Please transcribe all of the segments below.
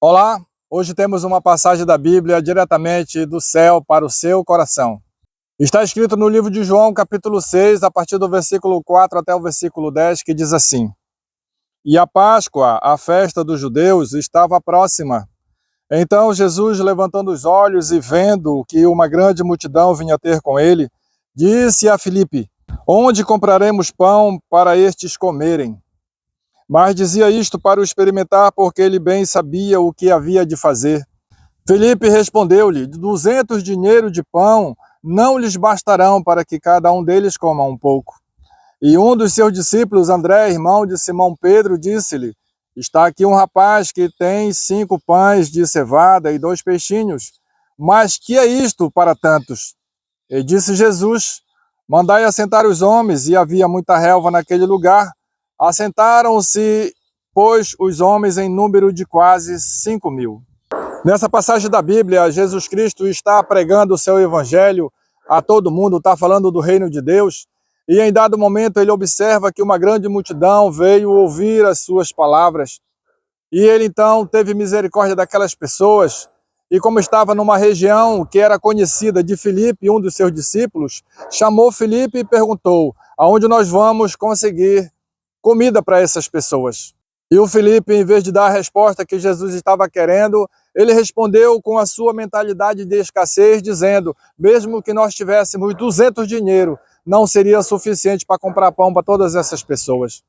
Olá, hoje temos uma passagem da Bíblia diretamente do céu para o seu coração. Está escrito no livro de João, capítulo 6, a partir do versículo 4 até o versículo 10, que diz assim: E a Páscoa, a festa dos judeus, estava próxima. Então Jesus, levantando os olhos e vendo que uma grande multidão vinha ter com ele, disse a Filipe: Onde compraremos pão para estes comerem? Mas dizia isto para o experimentar, porque ele bem sabia o que havia de fazer. Filipe respondeu-lhe: 200 dinheiros de pão não lhes bastarão para que cada um deles coma um pouco. E um dos seus discípulos, André, irmão de Simão Pedro, disse-lhe: Está aqui um rapaz que tem 5 pães de cevada e 2 peixinhos. Mas que é isto para tantos? E disse Jesus: Mandai assentar os homens. E havia muita relva naquele lugar. Assentaram-se, pois, os homens em número de quase 5.000. Nessa passagem da Bíblia, Jesus Cristo está pregando o seu evangelho a todo mundo, está falando do reino de Deus, e em dado momento ele observa que uma grande multidão veio ouvir as suas palavras, e ele então teve misericórdia daquelas pessoas, e como estava numa região que era conhecida de Filipe, um dos seus discípulos, chamou Filipe e perguntou: aonde nós vamos conseguir comida para essas pessoas? E o Filipe, em vez de dar a resposta que Jesus estava querendo, ele respondeu com a sua mentalidade de escassez, dizendo: mesmo que nós tivéssemos 200 dinheiro, não seria suficiente para comprar pão para todas essas pessoas.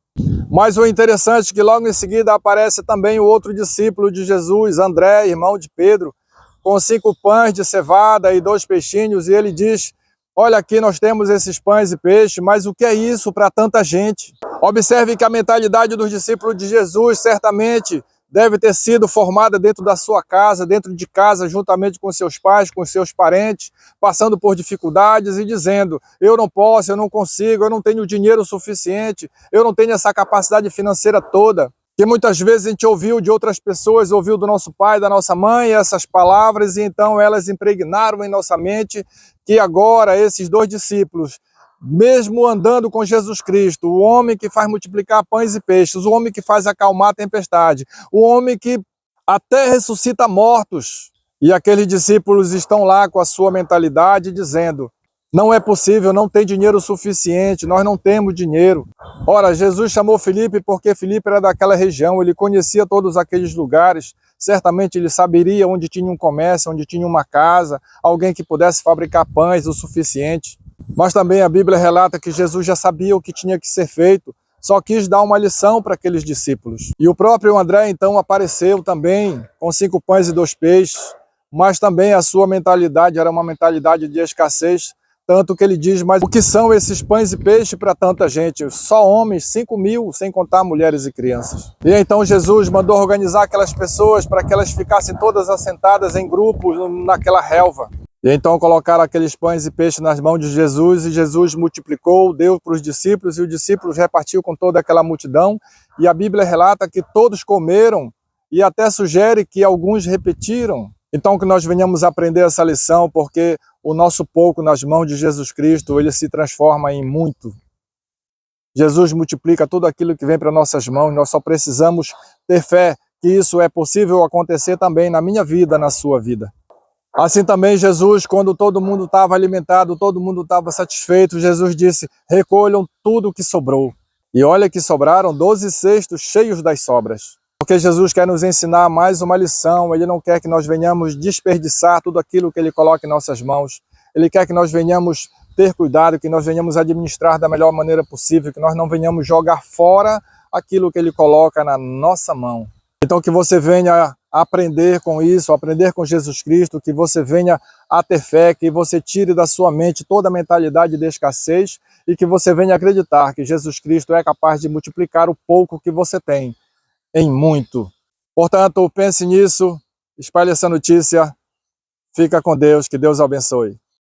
Mas o interessante é que logo em seguida aparece também o outro discípulo de Jesus, André, irmão de Pedro, com 5 pães de cevada e 2 peixinhos, e ele diz: olha, aqui nós temos esses pães e peixes, mas o que é isso para tanta gente? Observe que a mentalidade dos discípulos de Jesus certamente deve ter sido formada dentro da sua casa, dentro de casa, juntamente com seus pais, com seus parentes, passando por dificuldades e dizendo: eu não posso, eu não consigo, eu não tenho dinheiro suficiente, eu não tenho essa capacidade financeira toda. Que muitas vezes a gente ouviu de outras pessoas, ouviu do nosso pai, da nossa mãe, essas palavras, e então elas impregnaram em nossa mente que agora esses 2 discípulos, mesmo andando com Jesus Cristo, o homem que faz multiplicar pães e peixes, o homem que faz acalmar a tempestade, o homem que até ressuscita mortos, e aqueles discípulos estão lá com a sua mentalidade dizendo: não é possível, não tem dinheiro suficiente, nós não temos dinheiro. Ora, Jesus chamou Filipe porque Filipe era daquela região, ele conhecia todos aqueles lugares, certamente ele saberia onde tinha um comércio, onde tinha uma casa, alguém que pudesse fabricar pães o suficiente. Mas também a Bíblia relata que Jesus já sabia o que tinha que ser feito, só quis dar uma lição para aqueles discípulos. E o próprio André então apareceu também com 5 pães e 2 peixes, mas também a sua mentalidade era uma mentalidade de escassez, tanto que ele diz: mas o que são esses pães e peixes para tanta gente? Só homens, 5.000, sem contar mulheres e crianças. E então Jesus mandou organizar aquelas pessoas para que elas ficassem todas assentadas em grupos naquela relva. E então colocaram aqueles pães e peixes nas mãos de Jesus, e Jesus multiplicou, deu para os discípulos, e os discípulos repartiu com toda aquela multidão, e a Bíblia relata que todos comeram, e até sugere que alguns repetiram. Então que nós venhamos aprender essa lição, porque o nosso pouco nas mãos de Jesus Cristo, ele se transforma em muito. Jesus multiplica tudo aquilo que vem para nossas mãos, nós só precisamos ter fé que isso é possível acontecer também na minha vida, na sua vida. Assim também Jesus, quando todo mundo estava alimentado, todo mundo estava satisfeito, Jesus disse: recolham tudo o que sobrou. E olha que sobraram 12 cestos cheios das sobras. Porque Jesus quer nos ensinar mais uma lição, ele não quer que nós venhamos desperdiçar tudo aquilo que ele coloca em nossas mãos. Ele quer que nós venhamos ter cuidado, que nós venhamos administrar da melhor maneira possível, que nós não venhamos jogar fora aquilo que ele coloca na nossa mão. Então que você venha aprender com isso, aprender com Jesus Cristo, que você venha a ter fé, que você tire da sua mente toda a mentalidade de escassez e que você venha acreditar que Jesus Cristo é capaz de multiplicar o pouco que você tem em muito. Portanto, pense nisso, espalhe essa notícia, fica com Deus, que Deus abençoe.